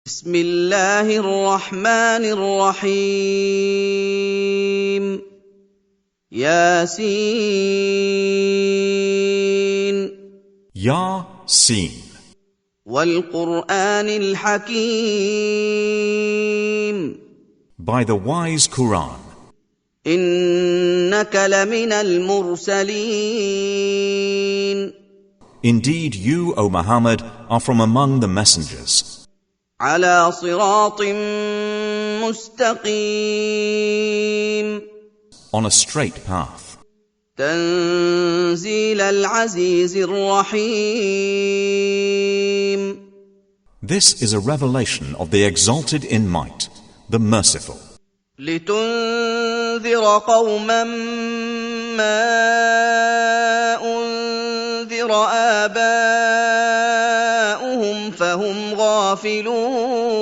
بسم الله الرحمن الرحيم ياسين Ya-Sin. والقرآن الحكيم By the wise Qur'an. إنك لمن المرسلين Indeed, you, O Muhammad, are from among the messengers, على صراط مستقيم on a straight path. تنزيل العزيز الرحيم This is a revelation of the exalted in might, the merciful, لتنذر قوما ما أنذر آباؤهم فهم غافلون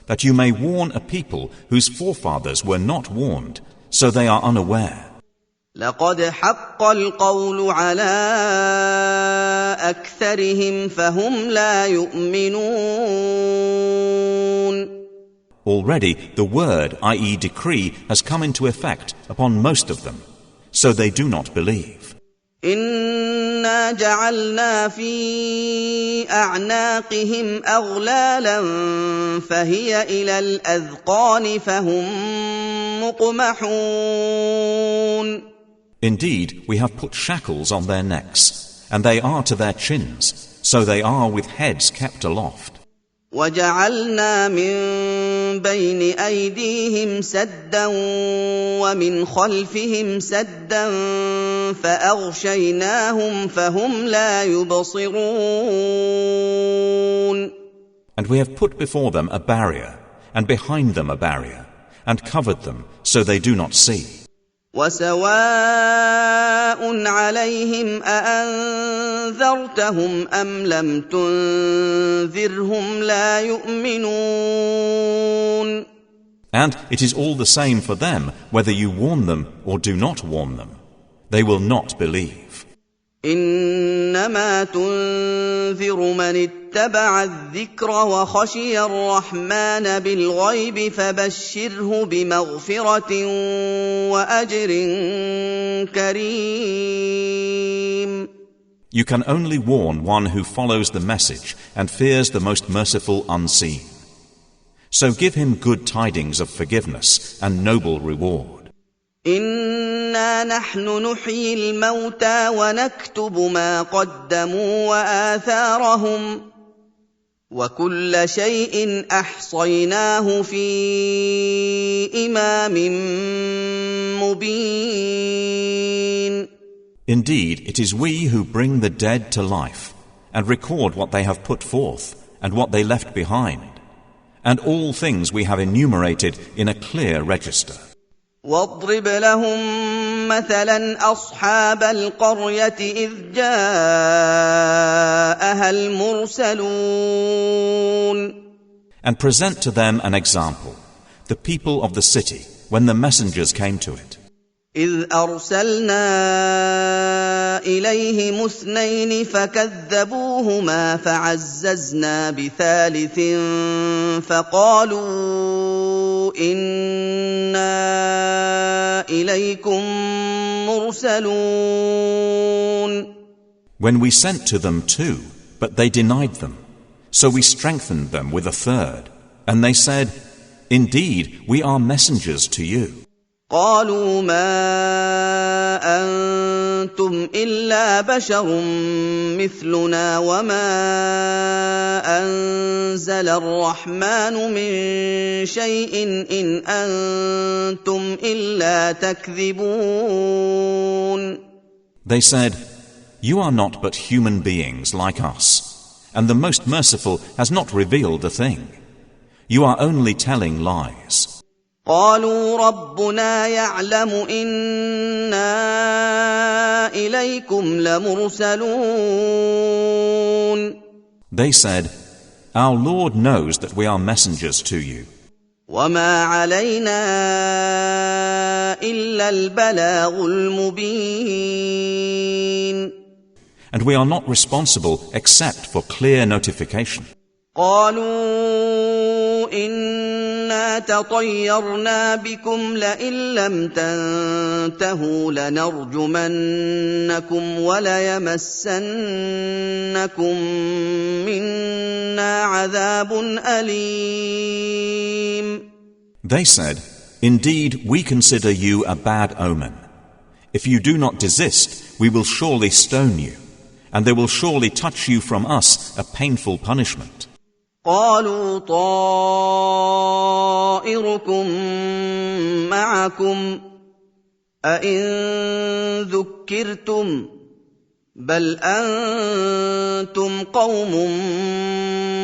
that you may warn a people whose forefathers were not warned, so they are unaware. لقد حق القول على أكثرهم فهم لا يؤمنون Already the word, i.e. decree, has come into effect upon most of them, so they do not believe. إنا جعلنا في أعناقهم أغلالا فهي إلى الأذقان فهم مقمحون Indeed, we have put shackles on their necks, and they are to their chins, so they are with heads kept aloft. وجعلنا من بين أيديهم سدا ومن خلفهم سدا فأغشيناهم فهم لا يبصرون And we have put before them a barrier, and behind them a barrier, and covered them, so they do not see. وسواء عليهم أأنذرتهم أم لم تنذرهم لا يؤمنون And it is all the same for them whether you warn them or do not warn them. They will not believe. إنما تنذر من اتبع الذكر وخشي الرحمن بالغيب فبشره بمغفرة وأجر كريم. You can only warn one who follows the message and fears the most merciful unseen. So give him good tidings of forgiveness and noble reward. إنا نحن نحيي الموتى ونكتب ما قدموا وآثارهم وكل شيء أحصيناه في إمام مبين. Indeed, it is we who bring the dead to life and record what they have put forth and what they left behind, and all things we have enumerated in a clear register. واضرب لهم مثلا أصحاب القرية إذ جاءها المرسلون And present to them an example, the people of the city, when the messengers came to it. إذ أرسلنا إليهم اثنين فكذبوهما فعززنا بثالث فقالوا إنا إليكم مرسلون. When we sent to them two, but they denied them, so we strengthened them with a third, and they said, Indeed, we are messengers to you. قالوا ما أنتم إلا بشر مثلنا وما أنزل الرحمن من شيء إن أنتم إلا تكذبون. They said, You are not but human beings like us, and the Most Merciful has not revealed a thing. You are only telling lies. قالوا ربنا يعلم إنا إليكم لمرسلون. They said, Our Lord knows that we are messengers to you. وما علينا إلا البلاغ المبين. And we are not responsible except for clear notification. قالوا إنا تطيرنا بكم لئن لم تنتهوا لنرجمنكم وليمسنكم منا عذاب أليم. They said, "Indeed, we consider you a bad omen. If you do not desist, we will surely stone you, and there will surely touch you from us a painful punishment." قالوا طائركم معكم أئن ذكرتم بل أنتم قوم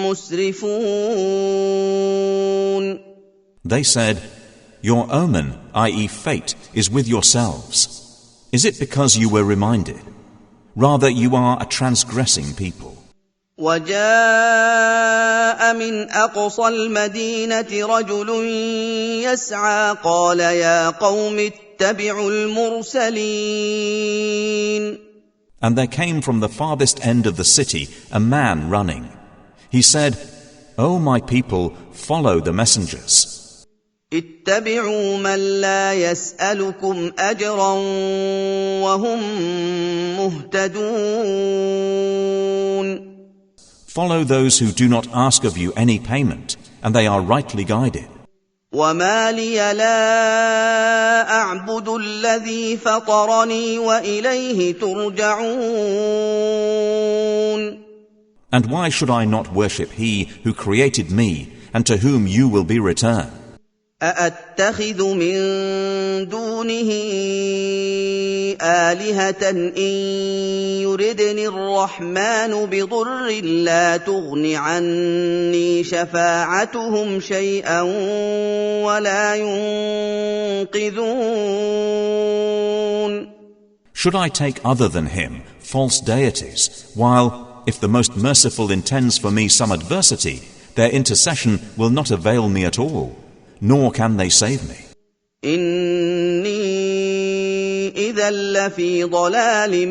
مسرفون. They said, "Your omen, i.e. fate, is with yourselves. Is it because you were reminded? Rather, you are a transgressing people." وجاء من أقصى المدينة رجل يسعى قال يا قوم اتبعوا المرسلين. And there came from the farthest end of the city a man running. He said, "O my people, follow the messengers. اتبعوا من لا يسألكم أجرا وهم مهتدون. Follow those who do not ask of you any payment, and they are rightly guided." وما لي لا أعبد الذي فطرني وإليه ترجعون. And why should I not worship He who created me, and to whom you will be returned? أأتخذ من دونه آلهة إن يردني الرحمن بضر لا تغن عني شفاعتهم شيئا ولا ينقذون. Should I take other than Him false deities, while, if the Most Merciful intends for me some adversity, their intercession will not avail me at all, nor can they save me? إني إذا لفي ضلال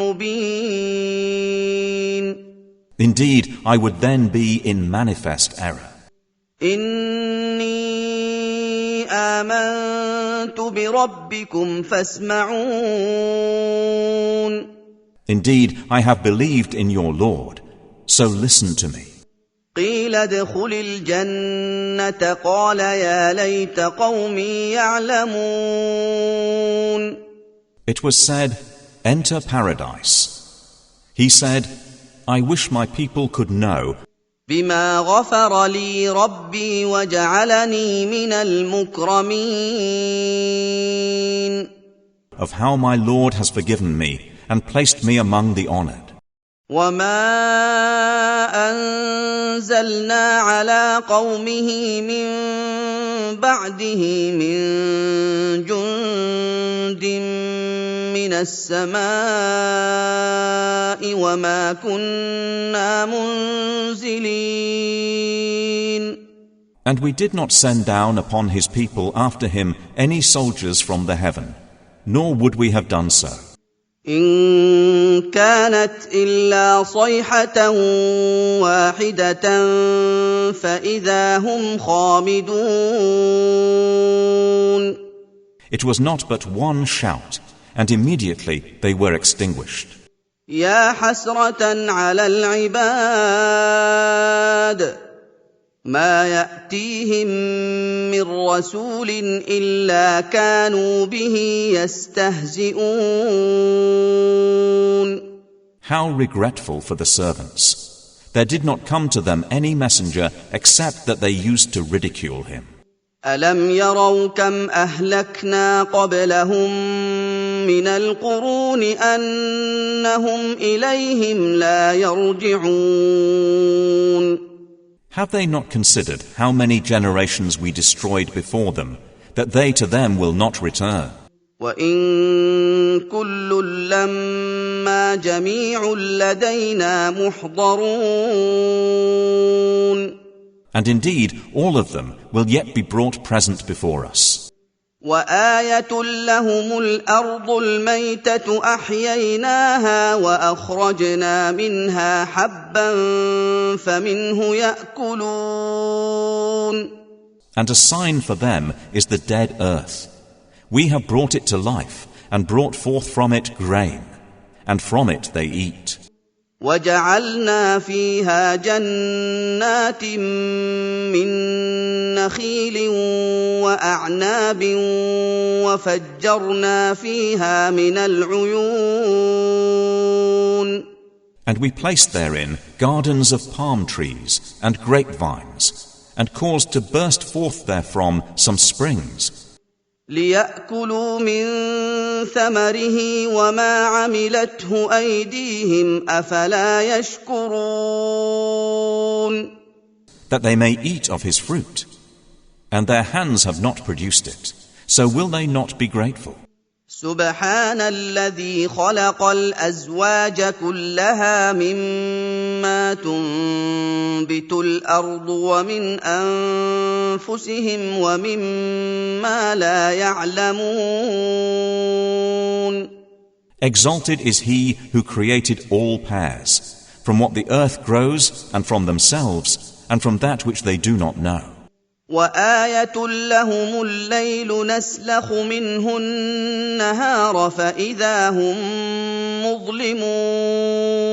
مبين. Indeed, I would then be in manifest error. إني آمنت بربكم فاسمعون. Indeed, I have believed in your Lord, so listen to me. قيل ادخل الجنة قال يا ليت قومي يعلمون. It was said, "Enter paradise." He said, "I wish my people could know بما غفر لي ربي وجعلني من المكرمين. of how my Lord has forgiven me and placed me among the honored." وما أنزلنا على قومه من بعده من جند من السماء وما كنا منزلين. And we did not send down upon his people after him any soldiers from the heaven, nor would we have done so. إن كانت إلا صيحة واحدة فإذا هم خامدون. It was not but one shout, and immediately they were extinguished. يا حسرة على العباد ما يأتيهم من رسول إلا كانوا به يستهزئون. How regretful for the servants! There did not come to them any messenger except that they used to ridicule him. ألم يروا كم أهلكنا قبلهم من القرون أنهم إليهم لا يرجعون. Have they not considered how many generations we destroyed before them, that they to them will not return? وإن كل لما جميع لدينا محضرون. And indeed, all of them will yet be brought present before us. وآية لهم الأرض الميتة أحييناها وأخرجنا منها حبا فمنه يأكلون. And a sign for them is the dead earth. We have brought it to life and brought forth from it grain, and from it they eat. وجعلنا فيها جنات من نخيل وأعناب وفجرنا فيها من العيون. And we placed therein gardens of palm trees and grapevines, and caused to burst forth therefrom some springs. ليأكلوا من ثمره وما عملته أيديهم أفلا يشكرون. That they may eat of his fruit, and their hands have not produced it, so will they not be grateful? سبحان الذي خلق الأزواج كلها مما تنبت الأرض ومن أنفسهم ومما لا يعلمون. Exalted is he who created all pairs, from what the earth grows and from themselves and from that which they do not know. وآية لهم الليل نسلخ منه النهار فإذا هم مظلمون.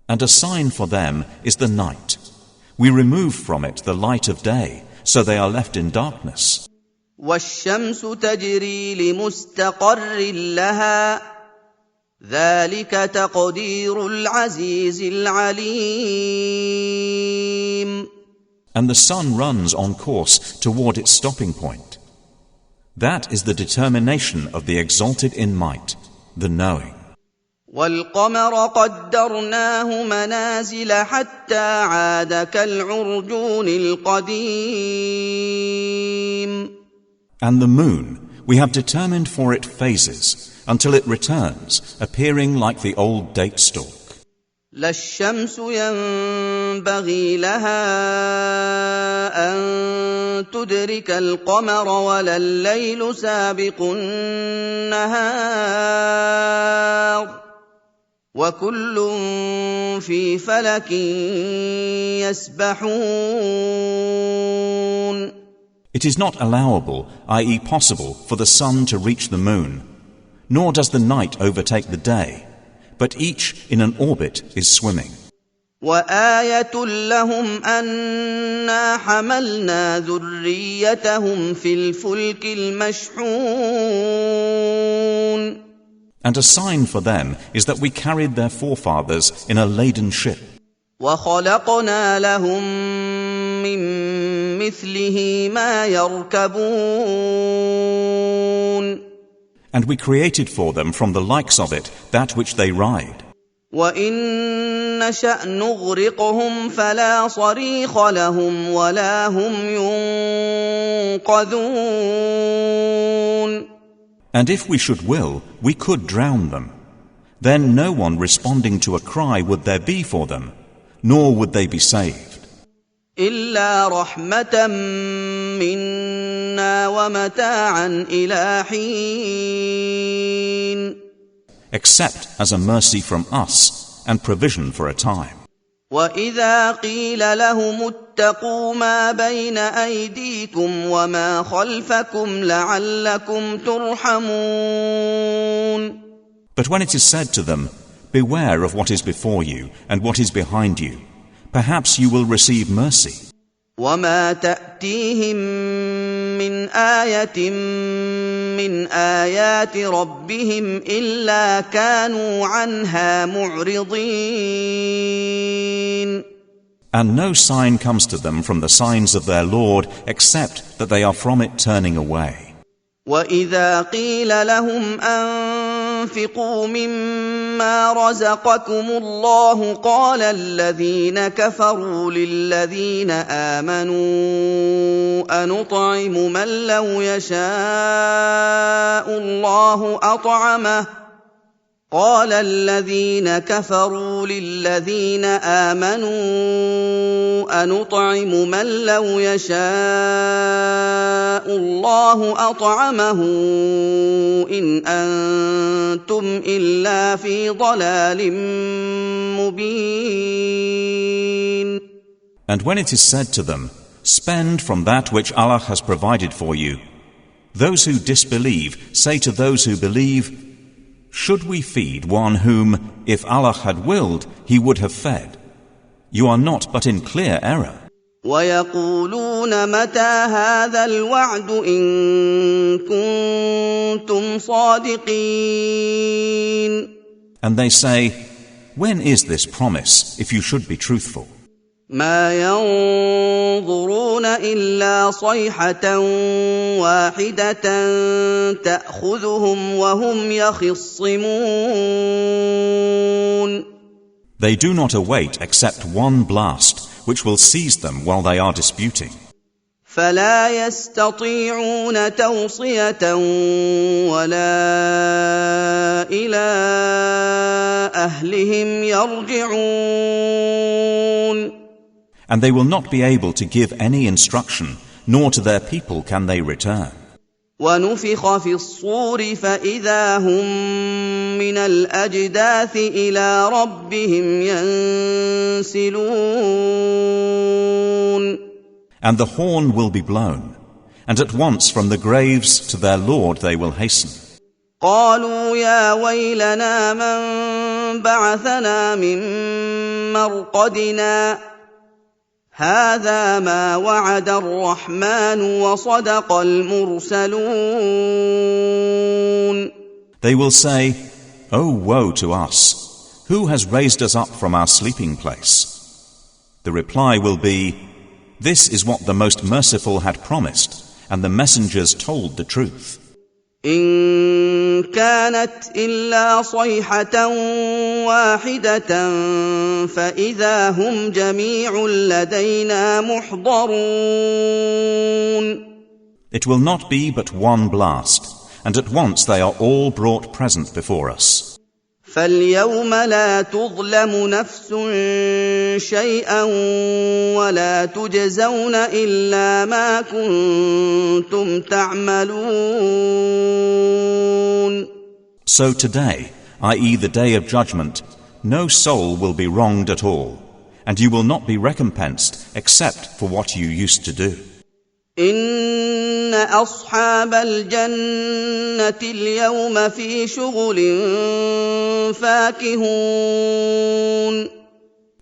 And a sign for them is the night. We remove from it the light of day, so they are left in darkness. والشمس تجري لمستقر لها ذلك تقدير العزيز العليم. And the sun runs on course toward its stopping point. That is the determination of the exalted in might, the knowing. والقمر قدرناه منازل حتى عاد كالعرجون القديم. And the moon, we have determined for it phases, until it returns, appearing like the old date stalk. لا الشمس ينبغي لها أن تدرك القمر ولا الليل سابق النهار وكل في فلك يسبحون. It is not allowable, i.e. possible, for the sun to reach the moon, nor does the night overtake the day, but each in an orbit is swimming. وآية لهم أنا حملنا ذريتهم في الفلك المشحون. And a sign for them is that we carried their forefathers in a laden ship. وخلقنا لهم من مثله ما يركبون. And we created for them from the likes of it that which they ride. وإن نشأ نغرقهم فلا صريخ لهم ولا هم ينقذون. And if we should will, we could drown them. Then no one responding to a cry would there be for them, nor would they be saved. إلا رحمة منا ومتاعا إلى حين. Except as a mercy from us and provision for a time. وإذا قيل لهم اتقوا ما بين أيديكم وما خلفكم لعلكم ترحمون. But when it is said to them, beware of what is before you and what is behind you, perhaps you will receive mercy. وما تأتيهم من آية من آيات ربهم إلا كانوا عنها معرضين. And no sign comes to them from the signs of their Lord except that they are from it turning away. وإذا قيل لهم أنفقوا مما رزقكم الله قال الذين كفروا للذين آمنوا أنطعم من لو يشاء الله أطعمه قال الذين كفروا للذين آمنوا أنطعم من لو يشاء الله أطعمه إن أنتم إلا في ضلال مبين. And when it is said to them, spend from that which Allah has provided for you, those who disbelieve say to those who believe, should we feed one whom, if Allah had willed, He would have fed? You are not but in clear error. وَيَقُولُونَ مَتَى هَذَا الْوَعْدُ إِن كُنتُمْ صَادِقِينَ. And they say, when is this promise, if you should be truthful? مَا يَنظُرُونَ إِلَّا صَيْحَةً وَاحِدَةً تَأْخُذُهُمْ وَهُمْ يَخِصِّمُونَ. They do not await except one blast, which will seize them while they are disputing. فَلَا يَسْتَطِيعُونَ تَوْصِيَةً وَلَا إِلَىٰ أَهْلِهِمْ يَرْجِعُونَ. And they will not be able to give any instruction, nor to their people can they return. وَنُفِخَ فِي الصُّورِ فَإِذَا هُم مِّنَ الْأَجْدَاثِ إِلَىٰ رَبِّهِمْ يَنسِلُونَ. And the horn will be blown, and at once from the graves to their Lord they will hasten. قَالُوا يَا وَيْلَنَا مَن بَعَثَنَا مِن مَّرْقَدِنَا هَٰذَا مَا وَعَدَ الرَّحْمَٰنُ وَصَدَقَ الْمُرْسَلُونَ. They will say, "Oh, woe to us! Who has raised us up from our sleeping place?" The reply will be, "This is what the Most Merciful had promised, and the messengers told the truth." إِن كَانَتْ إِلَّا صَيْحَةً وَاحِدَةً فَإِذَا هُمْ جَمِيعٌ لَّدَيْنَا مُحْضَرُونَ. It will not be but one blast, and at once they are all brought present before us. فَالْيَوْمَ لَا تُظْلَمُ نَفْسٌ شَيْئًا وَلَا تُجْزَوْنَ إِلَّا مَا كُنتُمْ تَعْمَلُونَ. So today, i.e. the day of judgment, no soul will be wronged at all, and you will not be recompensed except for what you used to do. إِنَّ أَصْحَابَ الْجَنَّةِ الْيَوْمَ فِي شُغُلٍ فَاكِهُونَ.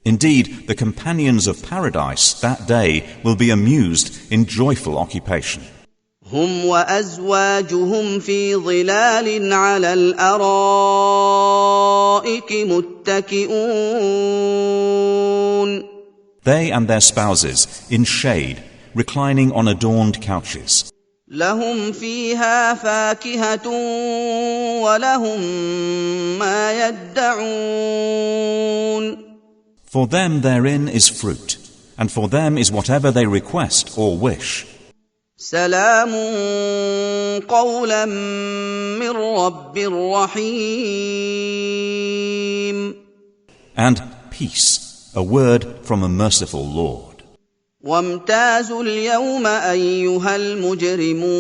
Indeed, the companions of paradise that day will be amused in joyful occupation. هُمْ وَأَزْوَاجُهُمْ فِي ظِلَالٍ عَلَى الْأَرَائِكِ مُتَّكِئُونَ. They and their spouses, in shade, reclining on adorned couches. لهم فيها فاكهة ولهم ما يدعون. For them therein is fruit, and for them is whatever they request or wish. سلام قولا من رب رحيم. And peace, a word from a merciful Lord. وامتازوا اليوم أيها المجرمون.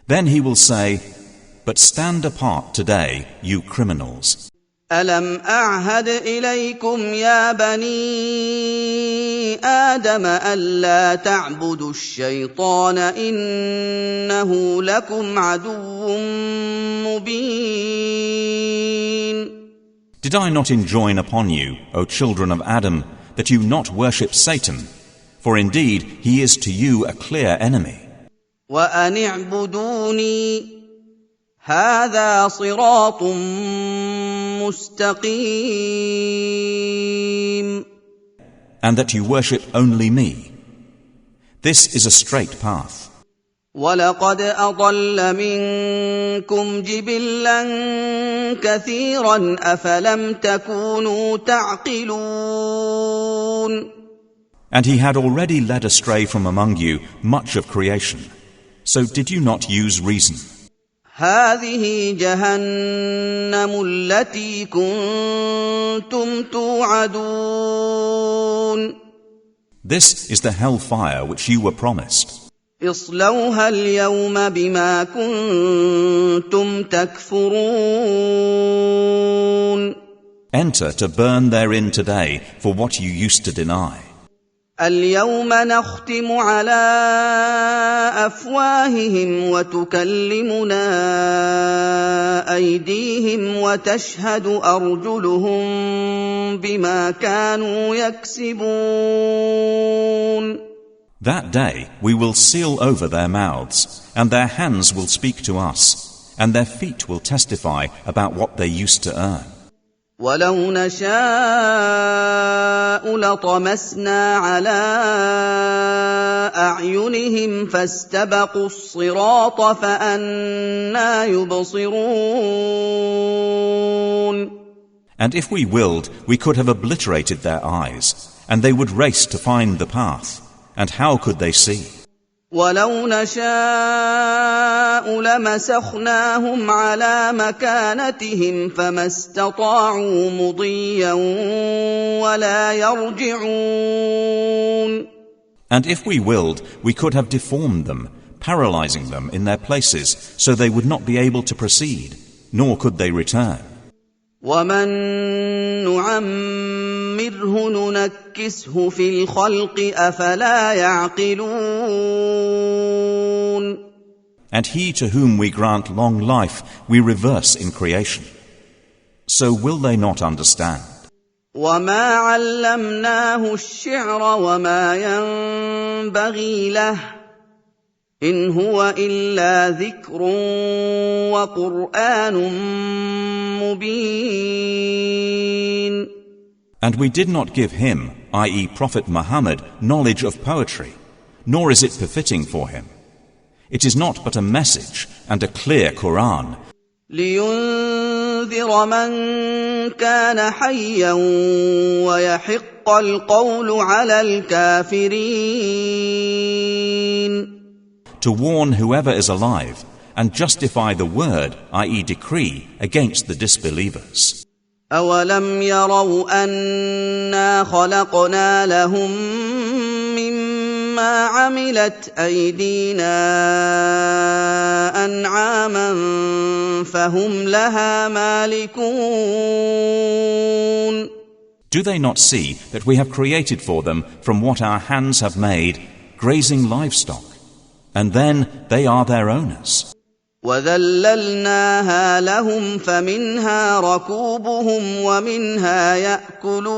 Then he will say, but stand apart today, you criminals. ألم أعهد إليكم يا بني آدم ألا تعبدوا الشيطان إنه لكم عدو مبين. Did I not enjoin upon you, O children of Adam, that you not worship Satan? For indeed he is to you a clear enemy. وأن اعبدوني هذا صراط مستقيم. And that you worship only me. This is a straight path. وَلَقَدْ أَضَلَّ مِنكُمْ جِبِلًّا كَثِيرًا أَفَلَمْ تَكُونُوا تَعْقِلُونَ. And he had already led astray from among you much of creation. So did you not use reason? هذه جهنم التي كنتم توعدون. This is the hellfire which you were promised. اصلوها اليوم بما كنتم تكفرون. Enter to burn therein today for what you used to deny. اليوم نختم على أفواههم وتكلمنا أيديهم وتشهد أرجلهم بما كانوا يكسبون. That day we will seal over their mouths, and their hands will speak to us, and their feet will testify about what they used to earn. ولو نشاء لطمسنا على أعينهم فاستبقوا الصراط فأنى يبصرون. And if we willed, we could have obliterated their eyes, and they would race to find the path. And how could they see? ولو نشاء لمسخناهم على مكانتهم فما استطاعوا مضيا ولا يرجعون. And if we willed, we could have deformed them, paralyzing them in their places, so they would not be able to proceed, nor could they return. ومن نعمره ننكسه في الخلق أفلا يعقلون. And he to whom we grant long life, we reverse in creation. So will they not understand? وما علمناه الشعر وما ينبغي له إن هو إلا ذكر وقرآن مبين. And we did not give him, i.e. Prophet Muhammad, knowledge of poetry, nor is it befitting for him. It is not but a message and a clear Qur'an. لينذر من كان حيا ويحق القول على الكافرين. To warn whoever is alive and justify the word, i.e. decree, against the disbelievers. أولم يروا أنا خلقنا لهم مما عملت أيدينا أنعاما فهم لها مالكون. Do they not see that we have created for them from what our hands have made grazing livestock, and then they are their owners? وَذَلَّلْنَاهَا لَهُمْ فَمِنْهَا رَكُوبُهُمْ وَمِنْهَا يَأْكُلُونَ.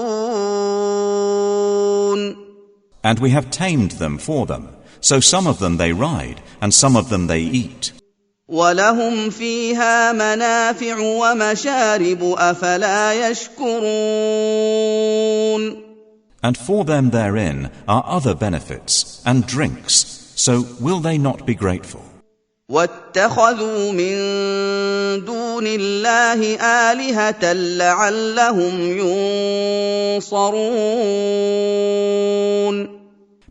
And we have tamed them for them, so some of them they ride, and some of them they eat. وَلَهُمْ فِيهَا مَنَافِعُ وَمَشَارِبُ أَفَلَا يَشْكُرُونَ. And for them therein are other benefits and drinks, so will they not be grateful? وَاتَّخَذُوا مِن دُونِ اللَّهِ آلِهَةً لَعَلَّهُمْ يُنصَرُونَ.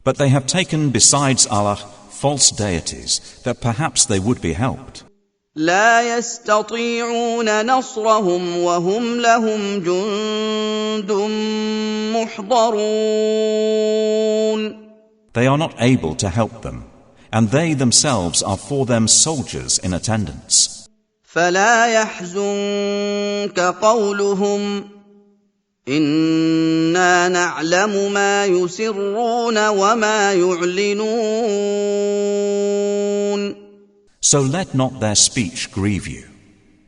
But they have taken besides Allah false deities, that perhaps they would be helped. لا يستطيعون نصرهم وهم لهم جند محضرون. They are not able to help them, and they themselves are for them soldiers in attendance. فلا يحزنك قولهم إنا نعلم ما يسرون وما يعلنون. So let not their speech grieve you.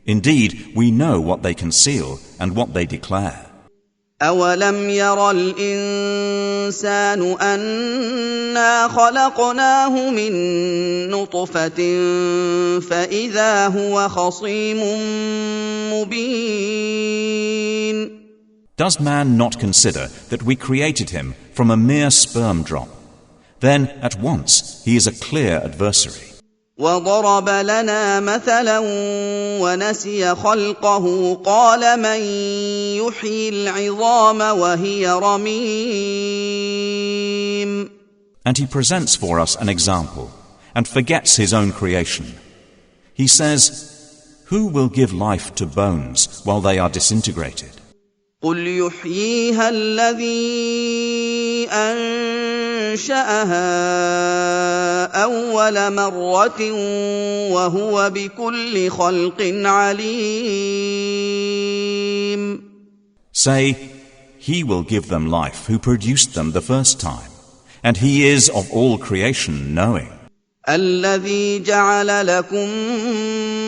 Indeed, we know what they conceal and what they declare. أولم ير الإنسان أنا خلقناه من نطفة فإذا هو خصيم مبين. Does man not consider that we created him from a mere sperm drop? Then at once he is a clear adversary. وضرب لنا مثلا ونسي خلقه قال من يحيي العظام وهي رميم. And he presents for us an example and forgets his own creation. He says, Who will give life to bones while they are disintegrated? قل يحييها الذي أنشأها أول مرة وهو بكل خلق عليم. Say, He will give them life who produced them the first time, and He is of all creation knowing. الذي جعل لكم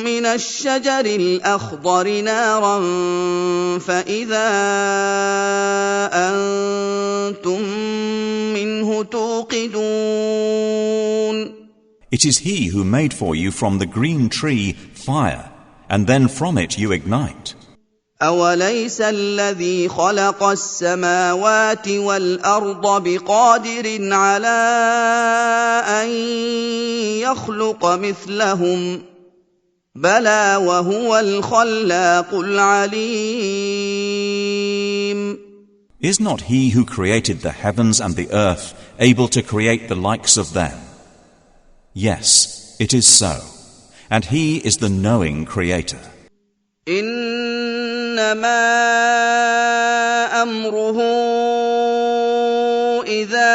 من الشجر الأخضر نارا فإذا أنتم منه توقدون. It is He who made for you from the green tree fire, and then from it you ignite. أوليس الذي خلق السماوات والأرض بقادر على أن يخلق مثلهم بلى وهو الخلاق العليم. Is not He who created the heavens and the earth able to create the likes of them? Yes, it is so, and He is the knowing Creator. إنما أمره إذا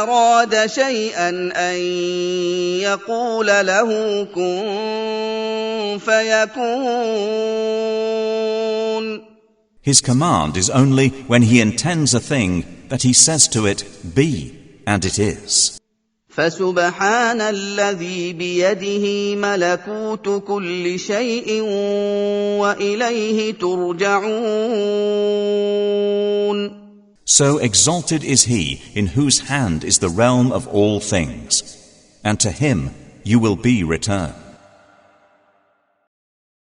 أراد شيئا أن يقول له كن فيكون. His command is only when He intends a thing that He says to it, be, and it is. فسبحان الذي بيده ملكوت كل شيء وإليه ترجعون. So exalted is He in whose hand is the realm of all things, and to Him you will be returned.